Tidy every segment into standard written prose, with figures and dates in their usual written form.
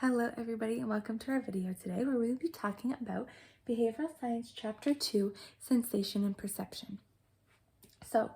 Hello everybody and welcome to our video today where we will be talking about Behavioral Science Chapter 2, Sensation and Perception. So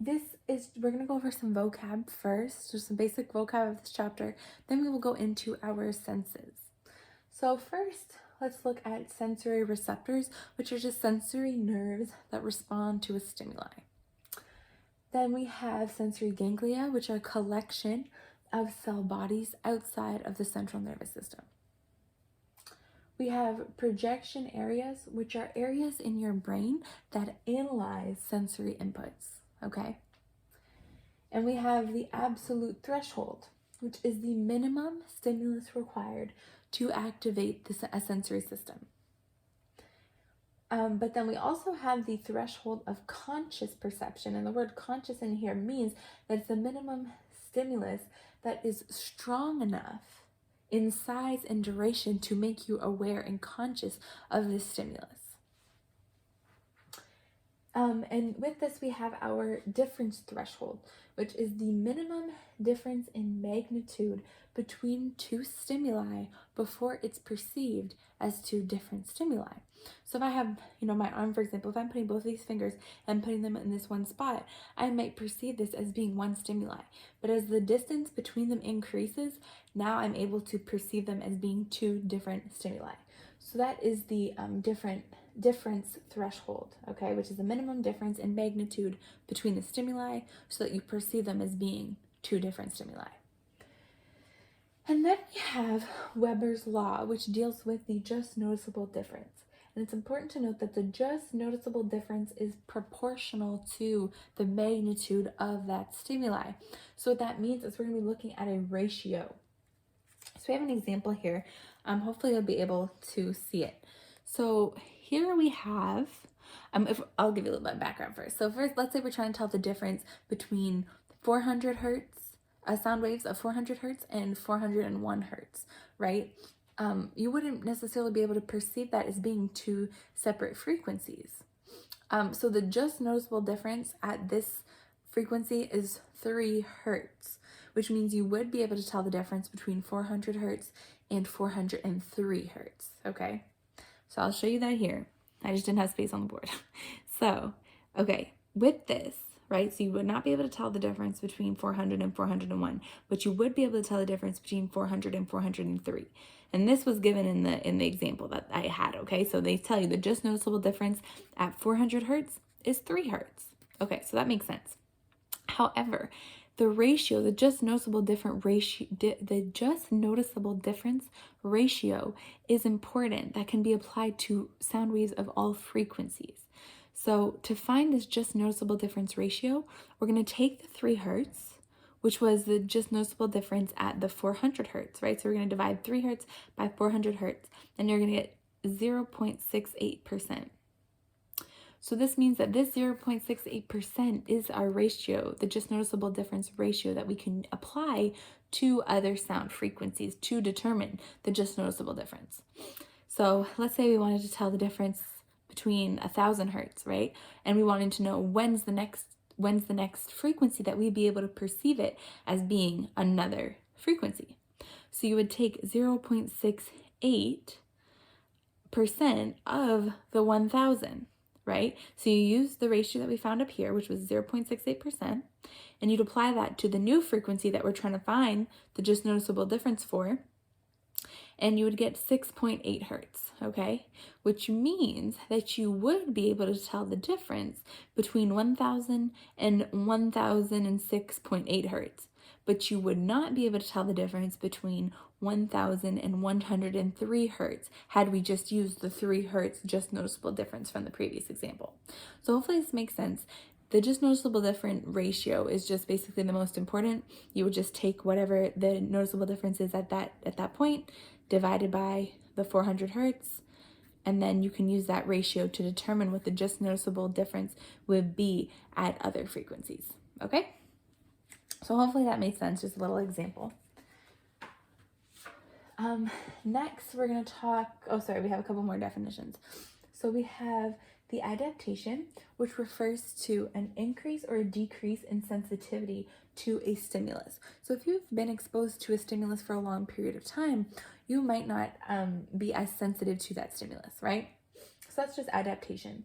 we're going to go over some vocab first, just some basic vocab of this chapter, then we will go into our senses. So first, let's look at sensory receptors, which are just sensory nerves that respond to a stimuli. Then we have sensory ganglia, which are a collection of cell bodies outside of the central nervous system. We have projection areas, which are areas in your brain that analyze sensory inputs, okay? And we have the absolute threshold, which is the minimum stimulus required to activate a sensory system. But then we also have the threshold of conscious perception, and the word conscious in here means that it's the minimum stimulus that is strong enough in size and duration to make you aware and conscious of this stimulus. And with this, we have our difference threshold, which is the minimum difference in magnitude between two stimuli before it's perceived as two different stimuli. So if I have, my arm, for example, if I'm putting both of these fingers and putting them in this one spot, I might perceive this as being one stimuli. But as the distance between them increases, now I'm able to perceive them as being two different stimuli. So that is the difference threshold, okay, which is the minimum difference in magnitude between the stimuli so that you perceive them as being two different stimuli. And then we have Weber's law, which deals with the just noticeable difference. And it's important to note that the just noticeable difference is proportional to the magnitude of that stimuli. So what that means is we're going to be looking at a ratio. So we have an example here. Hopefully you'll be able to see it. So here we have, I'll give you a little bit of background first. So first, let's say we're trying to tell the difference between 400 hertz, sound waves of 400 hertz and 401 hertz, right? You wouldn't necessarily be able to perceive that as being two separate frequencies. So the just noticeable difference at this frequency is 3 hertz, which means you would be able to tell the difference between 400 hertz and 403 hertz, okay? So I'll show you that here. I just didn't have space on the board. So, okay, with this, right, so you would not be able to tell the difference between 400 and 401, but you would be able to tell the difference between 400 and 403. And this was given in the example that I had, okay? So they tell you the just noticeable difference at 400 hertz is 3 hertz. Okay, so that makes sense. However, the ratio, the just noticeable difference ratio is important. That can be applied to sound waves of all frequencies. So to find this just noticeable difference ratio, we're going to take the 3 hertz, which was the just noticeable difference at the 400 hertz, right? So we're going to divide 3 hertz by 400 hertz, and you're going to get 0.68%. So this means that this 0.68% is our ratio, the just noticeable difference ratio that we can apply to other sound frequencies to determine the just noticeable difference. So let's say we wanted to tell the difference between 1,000 hertz, right? And we wanted to know when's the next frequency that we'd be able to perceive it as being another frequency. So you would take 0.68% of the 1,000. Right? So you use the ratio that we found up here, which was 0.68%, and you'd apply that to the new frequency that we're trying to find the just noticeable difference for, and you would get 6.8 hertz, okay? Which means that you would be able to tell the difference between 1,000 and 1,006.8 hertz, but you would not be able to tell the difference between 1,000 and 103 hertz had we just used the 3 hertz just noticeable difference from the previous example. So hopefully this makes sense. The just noticeable difference ratio is just basically the most important. You would just take whatever the noticeable difference is at that point, divided by the 400 hertz, and then you can use that ratio to determine what the just noticeable difference would be at other frequencies, okay? So hopefully that makes sense, just a little example. Next, we're going to talk, we have a couple more definitions. So we have the adaptation, which refers to an increase or a decrease in sensitivity to a stimulus. So if you've been exposed to a stimulus for a long period of time, you might not be as sensitive to that stimulus, right? So that's just adaptation.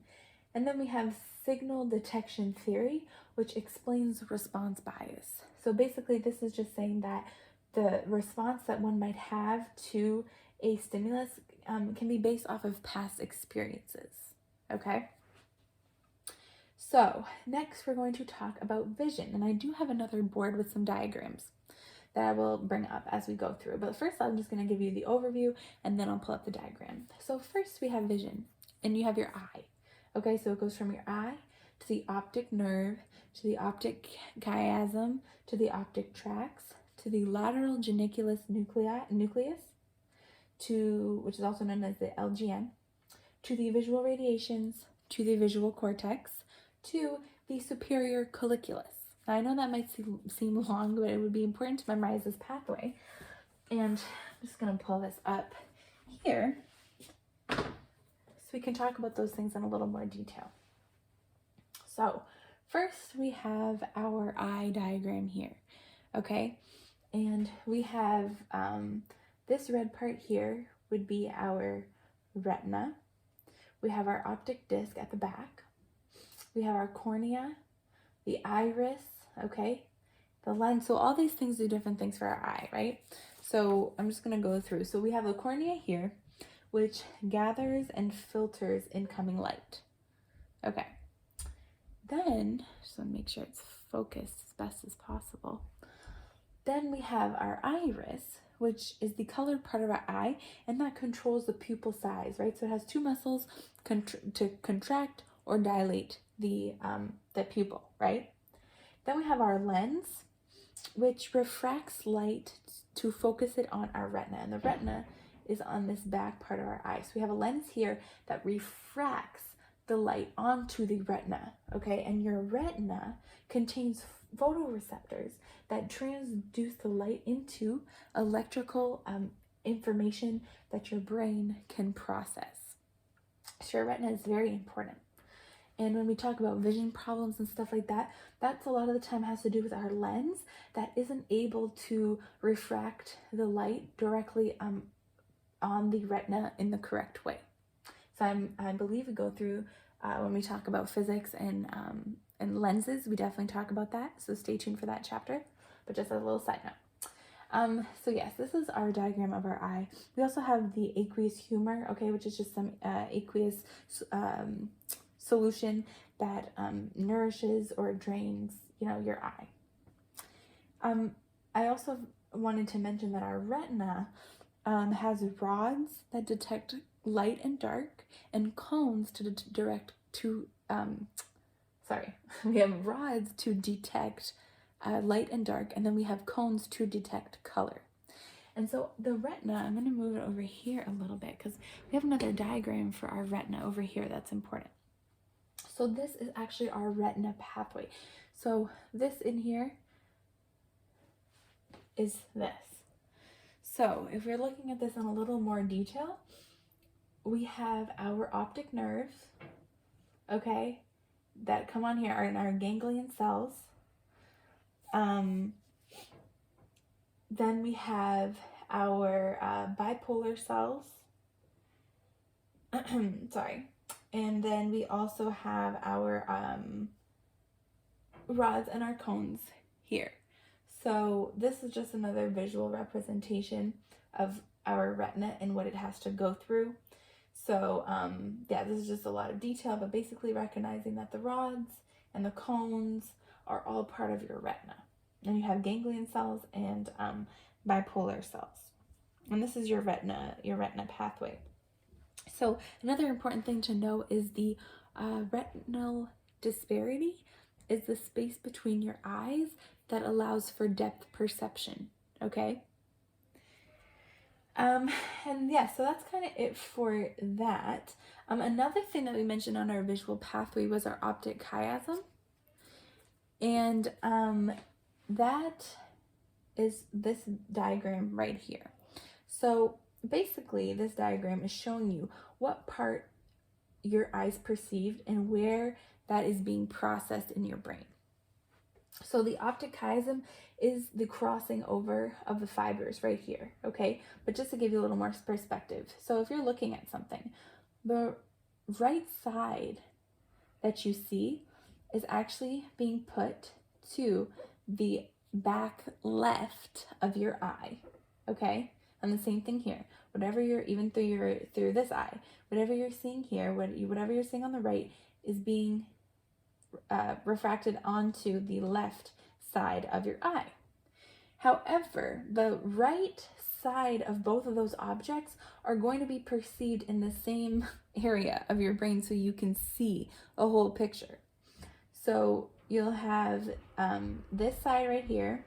And then we have signal detection theory, which explains response bias. So basically, this is just saying that the response that one might have to a stimulus can be based off of past experiences, okay? So next we're going to talk about vision, and I do have another board with some diagrams that I will bring up as we go through. But first I'm just going to give you the overview and then I'll pull up the diagram. So first we have vision, and you have your eye. Okay, so it goes from your eye to the optic nerve, to the optic chiasm, to the optic tracts, to the lateral geniculus nucleus, to, which is also known as the LGN, to the visual radiations, to the visual cortex, to the superior colliculus. Now, I know that might seem long, but it would be important to memorize this pathway. And I'm just going to pull this up here so we can talk about those things in a little more detail. So first we have our eye diagram here, okay? And we have this red part here would be our retina. We have our optic disc at the back. We have our cornea, the iris, okay? The lens. So all these things do different things for our eye, right? So I'm just going to go through. So we have the cornea here, which gathers and filters incoming light. Okay. Then, just want to make sure it's focused as best as possible. Then we have our iris, which is the colored part of our eye, and that controls the pupil size, right? So it has two muscles to contract or dilate the pupil, right? Then we have our lens, which refracts light to focus it on our retina, and the retina is on this back part of our eye. So we have a lens here that refracts the light onto the retina, okay? And your retina contains photoreceptors that transduce the light into electrical information that your brain can process. So your retina is very important. And when we talk about vision problems and stuff like that, that's a lot of the time has to do with our lens that isn't able to refract the light directly on the retina in the correct way. So I believe we go through when we talk about physics and lenses, we definitely talk about that. So stay tuned for that chapter, but just as a little side note. So yes, this is our diagram of our eye. We also have the aqueous humor, okay, which is just some aqueous solution that nourishes or drains, your eye. I also wanted to mention that our retina has rods that detect light and dark, and cones we have rods to detect light and dark, and then we have cones to detect color. And so the retina, I'm going to move it over here a little bit because we have another diagram for our retina over here that's important. So this is actually our retina pathway. So this in here is this. So if we're looking at this in a little more detail, we have our optic nerves, okay, that come on here are in our ganglion cells. Then we have our bipolar cells. Sorry. And then we also have our rods and our cones here. So this is just another visual representation of our retina and what it has to go through. So yeah, this is just a lot of detail, but basically recognizing that the rods and the cones are all part of your retina. And you have ganglion cells and bipolar cells. And this is your retina pathway. So another important thing to know is the retinal disparity is the space between your eyes that allows for depth perception, okay? And yeah, so that's kind of it for that. Another thing that we mentioned on our visual pathway was our optic chiasm. And that is this diagram right here. So basically, this diagram is showing you what part your eyes perceived and where that is being processed in your brain. So the optic chiasm is the crossing over of the fibers right here, okay? But just to give you a little more perspective. So if you're looking at something, the right side that you see is actually being put to the back left of your eye, okay? And the same thing here. Whatever you're, even through this eye, whatever you're seeing here, whatever you're seeing on the right is being refracted onto the left side of your eye. However, the right side of both of those objects are going to be perceived in the same area of your brain so you can see a whole picture. So you'll have this side right here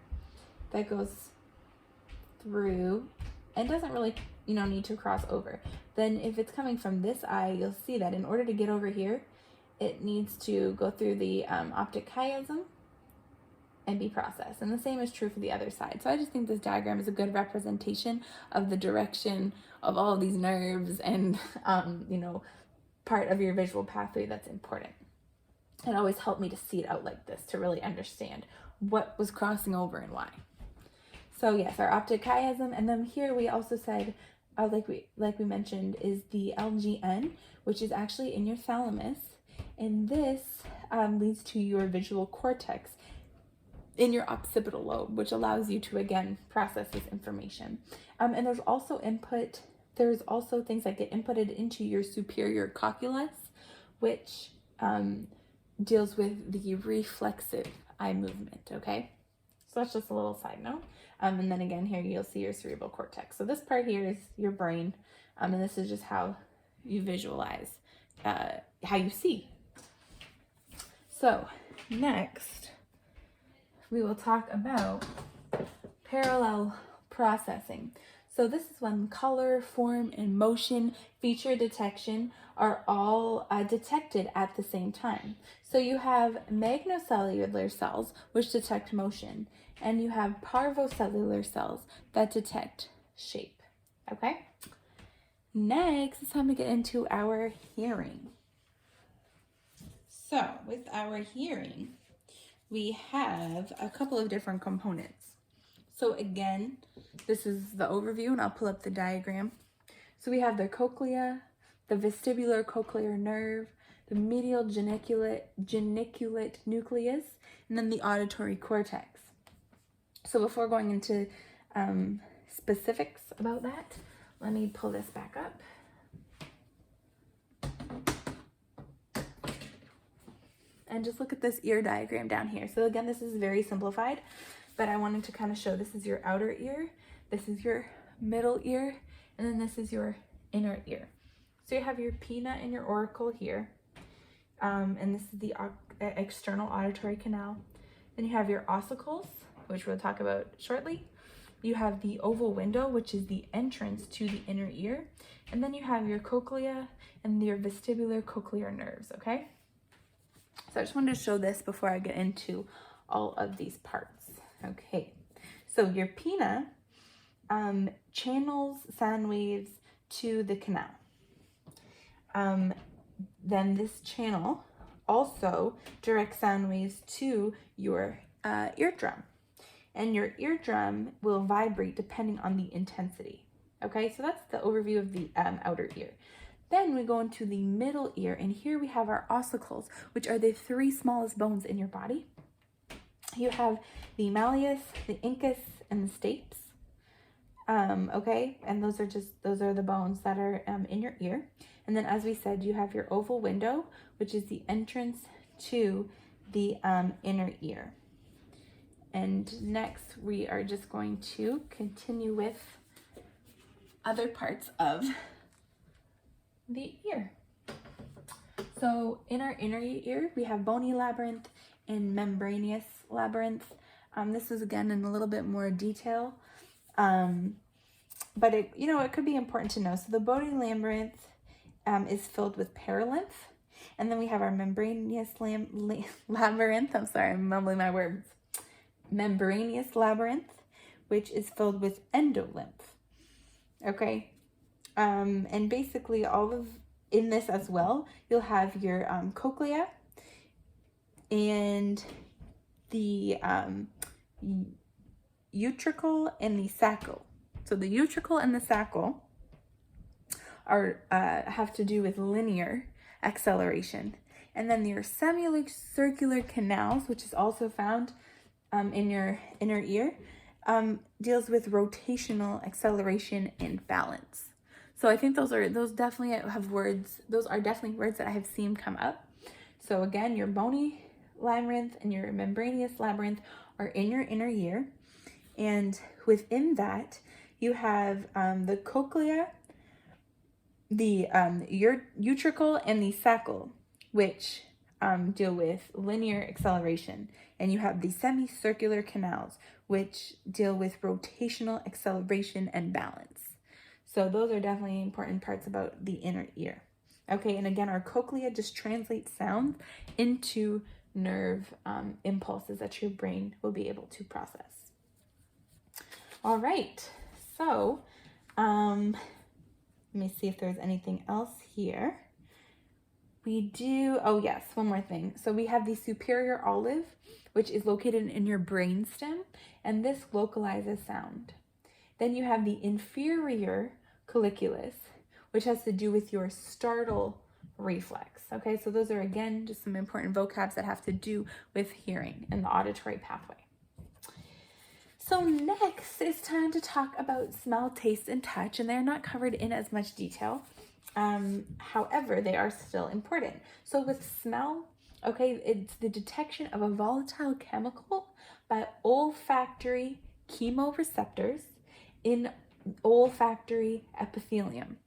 that goes through and doesn't really, need to cross over. Then if it's coming from this eye, you'll see that in order to get over here, it needs to go through the optic chiasm and be processed. And the same is true for the other side. So I just think this diagram is a good representation of the direction of all of these nerves and, part of your visual pathway that's important. It always helped me to see it out like this to really understand what was crossing over and why. So yes, our optic chiasm, and then here we also said, like we mentioned, is the LGN, which is actually in your thalamus, and this leads to your visual cortex in your occipital lobe, which allows you to again process this information. And there's also things that get inputted into your superior cocculus, which deals with the reflexive eye movement, okay? So that's just a little side note. And then again, here you'll see your cerebral cortex. So this part here is your brain, and this is just how you visualize, how you see. So next, we will talk about parallel processing. So this is when color, form, and motion feature detection are all detected at the same time. So you have magnocellular cells, which detect motion, and you have parvocellular cells that detect shape, okay? Next, it's time to get into our hearing. So with our hearing, we have a couple of different components. So again, this is the overview, and I'll pull up the diagram. So we have the cochlea, the vestibular cochlear nerve, the medial geniculate nucleus, and then the auditory cortex. So before going into specifics about that, let me pull this back up. And just look at this ear diagram down here. So again, this is very simplified, but I wanted to kind of show this is your outer ear, this is your middle ear, and then this is your inner ear. So you have your pinna and your auricle here, and this is the external auditory canal. Then you have your ossicles, which we'll talk about shortly. You have the oval window, which is the entrance to the inner ear. And then you have your cochlea and your vestibular cochlear nerves, okay? So I just wanted to show this before I get into all of these parts. Okay, so your pinna channels sound waves to the canal. Then this channel also directs sound waves to your eardrum. And your eardrum will vibrate depending on the intensity. Okay, so that's the overview of the outer ear. Then we go into the middle ear, and here we have our ossicles, which are the three smallest bones in your body. You have the malleus, the incus, and the stapes. Okay, and those are the bones that are in your ear. And then, as we said, you have your oval window, which is the entrance to the inner ear. And next, we are just going to continue with other parts of the ear. So in our inner ear, we have bony labyrinth and membranous labyrinth. This is again in a little bit more detail, but it could be important to know. So the bony labyrinth is filled with perilymph, and then we have our membranous labyrinth. I'm sorry, I'm mumbling my words. Membranous labyrinth, which is filled with endolymph. Okay, and basically all of in this as well, you'll have your cochlea and the utricle and the saccal. So the utricle and the saccal are have to do with linear acceleration. And then your semicircular canals, which is also found in your inner ear, deals with rotational acceleration and balance. So I think those definitely have words. Those are definitely words that I have seen come up. So again, your bony labyrinth and your membranous labyrinth are in your inner ear, and within that you have the cochlea, the utricle, and the saccal, which deal with linear acceleration, and you have the semicircular canals, which deal with rotational acceleration and balance. So those are definitely important parts about the inner ear. Okay, and again, our cochlea just translates sound into nerve impulses that your brain will be able to process. All right, so let me see if there's anything else here. We do, oh yes, one more thing. So we have the superior olive, which is located in your brainstem, and this localizes sound. Then you have the inferior colliculus, which has to do with your startle reflex. Okay, so those are, again, just some important vocabs that have to do with hearing and the auditory pathway. So next, it's time to talk about smell, taste, and touch, and they're not covered in as much detail. However, they are still important. So with smell, okay, it's the detection of a volatile chemical by olfactory chemoreceptors in olfactory epithelium.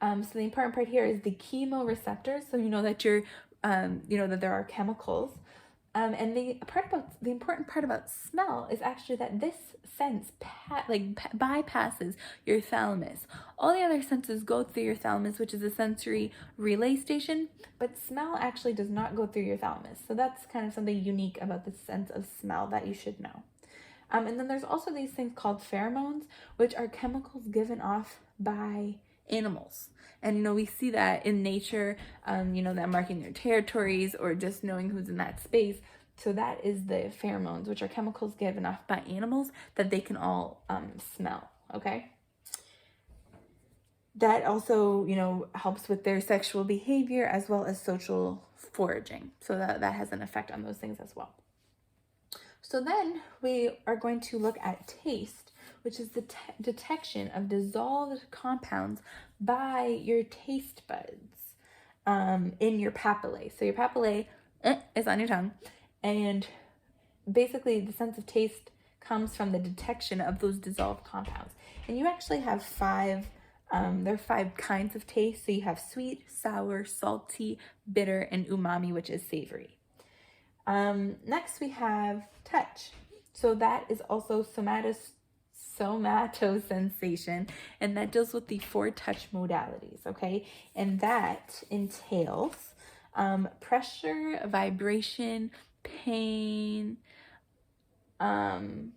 So the important part here is the chemoreceptors. So you know that that there are chemicals. And the important part about smell is actually that this sense bypasses your thalamus. All the other senses go through your thalamus, which is a sensory relay station, but smell actually does not go through your thalamus. So that's kind of something unique about the sense of smell that you should know. And then there's also these things called pheromones, which are chemicals given off by animals. And we see that in nature, them marking their territories or just knowing who's in that space. So that is the pheromones, which are chemicals given off by animals that they can all smell. Okay. That also, helps with their sexual behavior as well as social foraging. So that has an effect on those things as well. So then we are going to look at taste, which is the detection of dissolved compounds by your taste buds in your papillae. So your papillae is on your tongue, and basically the sense of taste comes from the detection of those dissolved compounds. And you actually have five kinds of taste. So you have sweet, sour, salty, bitter, and umami, which is savory. Next we have touch. So that is also somatosensation, and that deals with the 4 touch modalities, okay? And that entails pressure, vibration, pain, and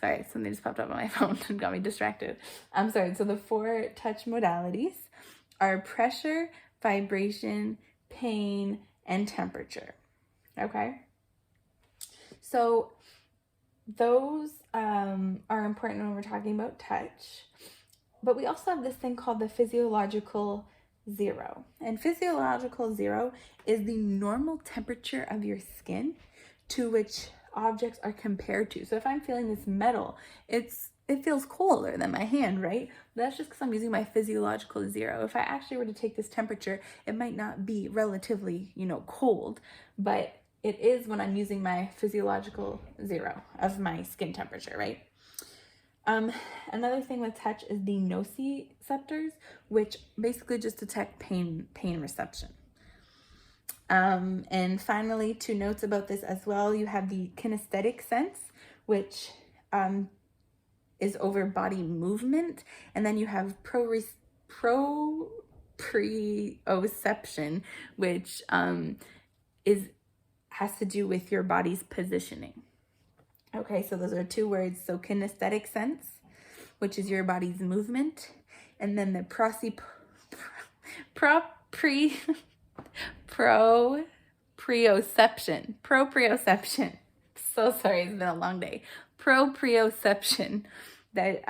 sorry, something just popped up on my phone and got me distracted. I'm sorry. So the 4 touch modalities are pressure, vibration, pain, and temperature. Okay? So those are important when we're talking about touch. But we also have this thing called the physiological zero. And physiological zero is the normal temperature of your skin to which objects are compared to. So if I'm feeling this metal, it feels colder than my hand, right? But that's just because I'm using my physiological zero. If I actually were to take this temperature, it might not be relatively, cold, but it is when I'm using my physiological zero of my skin temperature, right? Another thing with touch is the nociceptors, which basically just detect pain reception. And finally, 2 notes about this as well. You have the kinesthetic sense, which is over body movement, and then you have proprioception, which has to do with your body's positioning. Okay, so those are 2 words. So kinesthetic sense, which is your body's movement, and then the proprioception. So sorry, it's been a long day. Proprioception, that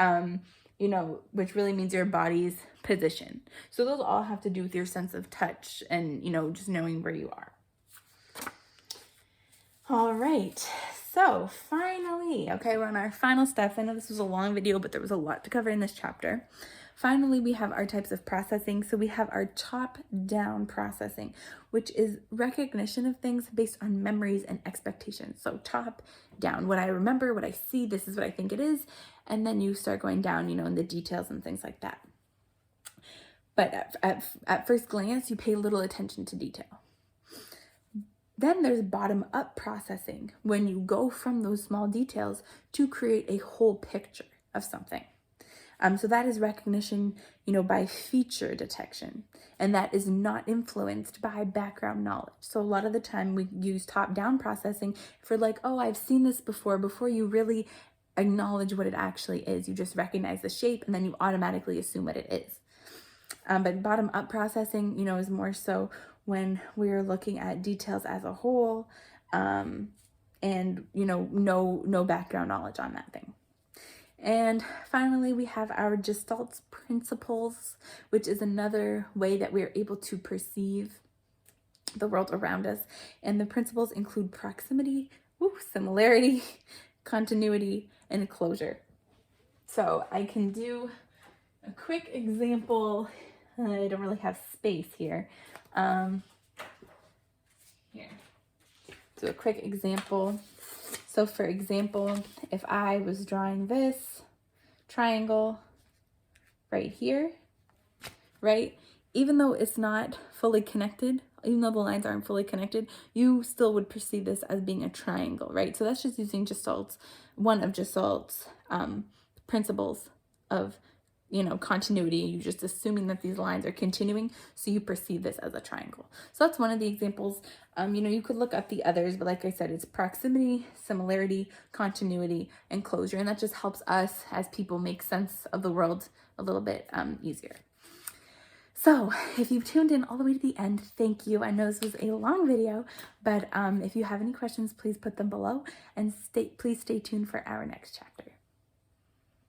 you know, which really means your body's position. So those all have to do with your sense of touch and, you know, just knowing where you are. All right, so finally, okay, we're on our final steps. I know this was a long video, but there was a lot to cover in this chapter. Finally, we have our types of processing. So we have our top-down processing, which is recognition of things based on memories and expectations. So top down, what I remember, what I see, this is what I think it is. And then you start going down, you know, in the details and things like that. But at first glance, you pay little attention to detail. Then there's bottom-up processing, when you go from those small details to create a whole picture of something. So that is recognition, you know, by feature detection, and that is not influenced by background knowledge. So a lot of the time we use top-down processing for like, oh, I've seen this before you really acknowledge what it actually is. You just recognize the shape and then you automatically assume what it is. But bottom-up processing, you know, is more so when we're looking at details as a whole, and, you know, no background knowledge on that thing. And finally, we have our Gestalt principles, which is another way that we are able to perceive the world around us. And the principles include proximity, similarity, continuity, and closure. So I can do a quick example. I don't really have space here. Here. So a quick example. So for example, if I was drawing this triangle right here, right? Even though it's not fully connected, even though the lines aren't fully connected, you still would perceive this as being a triangle, right? So that's just using Gestalt's, one of Gestalt's principles of, you know, continuity. You're just assuming that these lines are continuing, so you perceive this as a triangle. So that's one of the examples. You know, you could look up the others, but like I said, it's proximity, similarity, continuity, and closure. And that just helps us as people make sense of the world a little bit easier. So if you've tuned in all the way to the end, thank you. I know this was a long video, but if you have any questions, please put them below, and please stay tuned for our next chapter.